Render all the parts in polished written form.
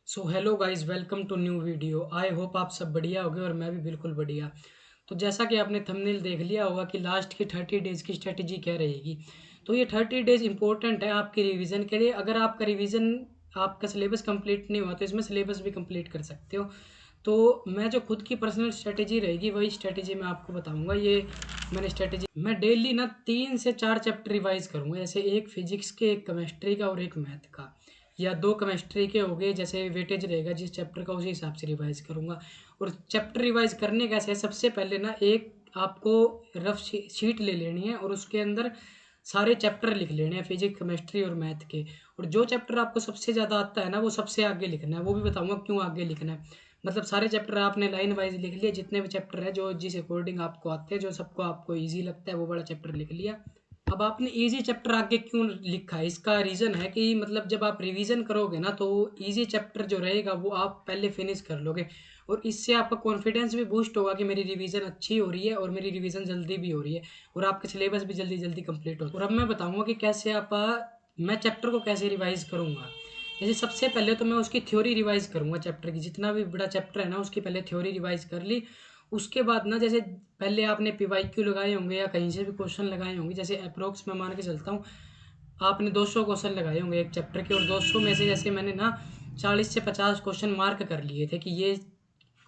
So hello guys, welcome to new video. I hope आप सब बढ़िया होगे और मैं भी बिल्कुल बढ़िया। तो जैसा कि आपने थंबनेल देख लिया होगा कि लास्ट की 30 डेज़ की स्ट्रेटजी क्या रहेगी। तो ये 30 डेज़ इंपॉर्टेंट है आपके रिवीजन के लिए। अगर आपका रिवीजन, आपका सिलेबस कंप्लीट नहीं हुआ तो इसमें सिलेबस भी कंप्लीट कर सकते हो। तो मैं जो खुद की पर्सनल स्ट्रेटजी रहेगी वही स्ट्रेटजी मैं आपको बताऊंगा। ये मैंने स्ट्रेटजी, मैं डेली ना 3 से 4 चैप्टर रिवाइज करूंगा। जैसे एक फिजिक्स के, एक केमिस्ट्री का और एक मैथ का, या 2 केमिस्ट्री के हो गए। जैसे वेटेज रहेगा जिस चैप्टर का उसी हिसाब से रिवाइज करूंगा। और चैप्टर रिवाइज करने कैसे है, सबसे पहले ना एक आपको रफ शीट ले लेनी है और उसके अंदर सारे चैप्टर लिख लेने हैं, फिजिक्स केमिस्ट्री और मैथ के। और जो चैप्टर आपको सबसे ज़्यादा आता है ना वो सबसे आगे लिखना है। वो भी बताऊंगा क्यों आगे लिखना है। मतलब सारे चैप्टर आपने लाइन वाइज लिख लिए, जितने भी चैप्टर है जो जिस अकॉर्डिंग आपको आते हैं, जो सबको आपको ईजी लगता है वो बड़ा चैप्टर लिख लिया। अब आपने इजी चैप्टर आगे क्यों लिखा है, इसका रीज़न है कि मतलब जब आप रिवीजन करोगे ना तो इजी चैप्टर जो रहेगा वो आप पहले फिनिश कर लोगे। और इससे आपका कॉन्फिडेंस भी बूस्ट होगा कि मेरी रिवीजन अच्छी हो रही है और मेरी रिवीजन जल्दी भी हो रही है और आपका सिलेबस भी जल्दी जल्दी कंप्लीट हो। और अब मैं बताऊंगा कि कैसे मैं चैप्टर को कैसे रिवाइज करूँगा। जैसे सबसे पहले तो मैं उसकी थ्योरी रिवाइज करूँगा। चैप्टर की जितना भी बड़ा चैप्टर है ना उसकी पहले थ्योरी रिवाइज कर ली। उसके बाद ना, जैसे पहले आपने पीवाईक्यू लगाए होंगे या कहीं से भी क्वेश्चन लगाए होंगे। जैसे अप्रोक्स मैं मान के चलता हूँ आपने 200 क्वेश्चन लगाए होंगे एक चैप्टर के, और 200 में से जैसे मैंने ना 40 से 50 क्वेश्चन मार्क कर लिए थे कि ये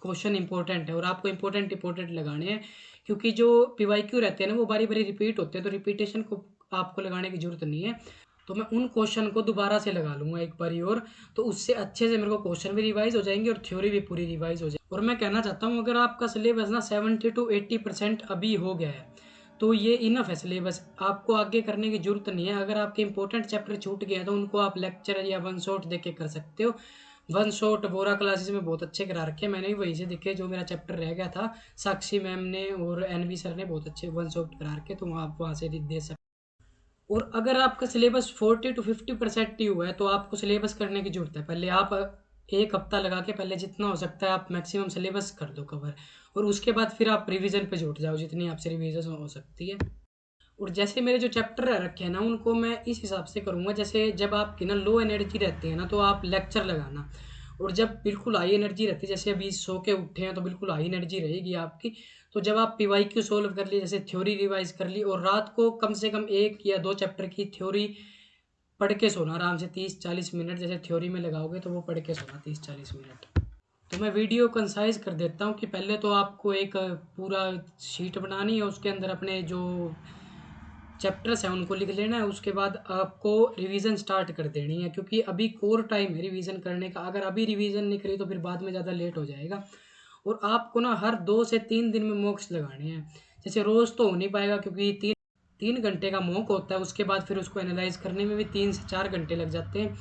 क्वेश्चन इंपॉर्टेंट है और आपको इंपॉर्टेंट इंपॉर्टेंट लगाने हैं। क्योंकि जो पीवाईक्यू रहते हैं ना वो बारी बारी रिपीट होते हैं, तो रिपीटेशन को आपको लगाने की जरूरत नहीं है। तो मैं उन क्वेश्चन को दोबारा से लगा लूँगा एक बारी और, तो उससे अच्छे से मेरे को क्वेश्चन भी रिवाइज हो जाएंगे और थ्योरी भी पूरी रिवाइज हो जाएगी। और मैं कहना चाहता हूँ अगर आपका सिलेबस ना 70 to 80% अभी हो गया है तो ये इनफ है सिलेबस, आपको आगे करने की जरूरत नहीं है। अगर आपके इंपॉर्टेंट चैप्टर छूट गए हैं तो उनको आप लेक्चर या वन शॉट देख के कर सकते हो। वन शॉट वोरा क्लासेस में बहुत अच्छे करा रखे हैं, मैंने भी वहीं से देखे। जो मेरा चैप्टर रह गया था साक्षी मैम ने और एनवी सर ने बहुत अच्छे वन शॉट करा रखे, तो आप वहाँ से दे सकते। और अगर आपका सिलेबस 40 to 50% ही हुआ है तो आपको सिलेबस करने की जरूरत है। पहले आप एक हफ्ता लगा के पहले जितना हो सकता है आप मैक्सिमम सिलेबस कर दो कवर, और उसके बाद फिर आप रिवीजन पे जुट जाओ जितनी आपसे रिवीजन हो सकती है। और जैसे मेरे जो चैप्टर रह रखे हैं ना उनको मैं इस हिसाब से करूँगा। जैसे जब आपकी ना लो एनर्जी रहती है ना तो आप लेक्चर लगाना, और जब बिल्कुल हाई एनर्जी रहती है, जैसे अभी सो के उठे हैं तो बिल्कुल हाई एनर्जी रहेगी आपकी। तो जब आप पीवाईक्यू सोल्व कर ली, जैसे थ्योरी रिवाइज कर ली, और रात को कम से कम 1 या 2 चैप्टर की थ्योरी पढ़ के सोना आराम से 30-40 मिनट। जैसे थ्योरी में लगाओगे तो वो पढ़ के सोना 30-40 मिनट। तो मैं वीडियो कंसाइज कर देता हूँ कि पहले तो आपको एक पूरा शीट बनानी है, उसके अंदर अपने जो चैप्टर्स हैं उनको लिख लेना है। उसके बाद आपको रिवीजन स्टार्ट कर देनी है, क्योंकि अभी कोर टाइम है रिवीजन करने का। अगर अभी रिवीजन नहीं करी तो फिर बाद में ज़्यादा लेट हो जाएगा। और आपको ना हर 2 से 3 दिन में मॉक्स लगाने हैं। जैसे रोज़ तो हो नहीं पाएगा क्योंकि 3 3 घंटे का मॉक होता है, उसके बाद फिर उसको एनालाइज करने में भी 3 से 4 घंटे लग जाते हैं।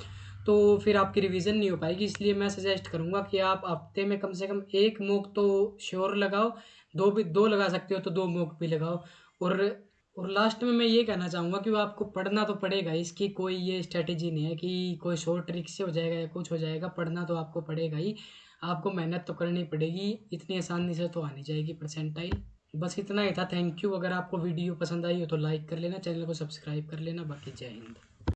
तो फिर आपकी रिवीजन नहीं हो पाएगी। इसलिए मैं सजेस्ट करूँगा कि आप हफ्ते में कम से कम एक मॉक तो श्योर लगाओ। दो लगा सकते हो तो 2 मॉक भी लगाओ। और और लास्ट में मैं ये कहना चाहूँगा कि वो आपको पढ़ना तो पड़ेगा। इसकी कोई ये स्ट्रैटेजी नहीं है कि कोई शॉर्ट ट्रिक से हो जाएगा या कुछ हो जाएगा। पढ़ना तो आपको पड़ेगा ही, आपको मेहनत तो करनी पड़ेगी। इतनी आसानी से तो आ नहीं जाएगी परसेंटाइल। बस इतना ही था। Thank you. अगर आपको वीडियो पसंद आई हो तो लाइक कर लेना, चैनल को सब्सक्राइब कर लेना। बाकी जय हिंद।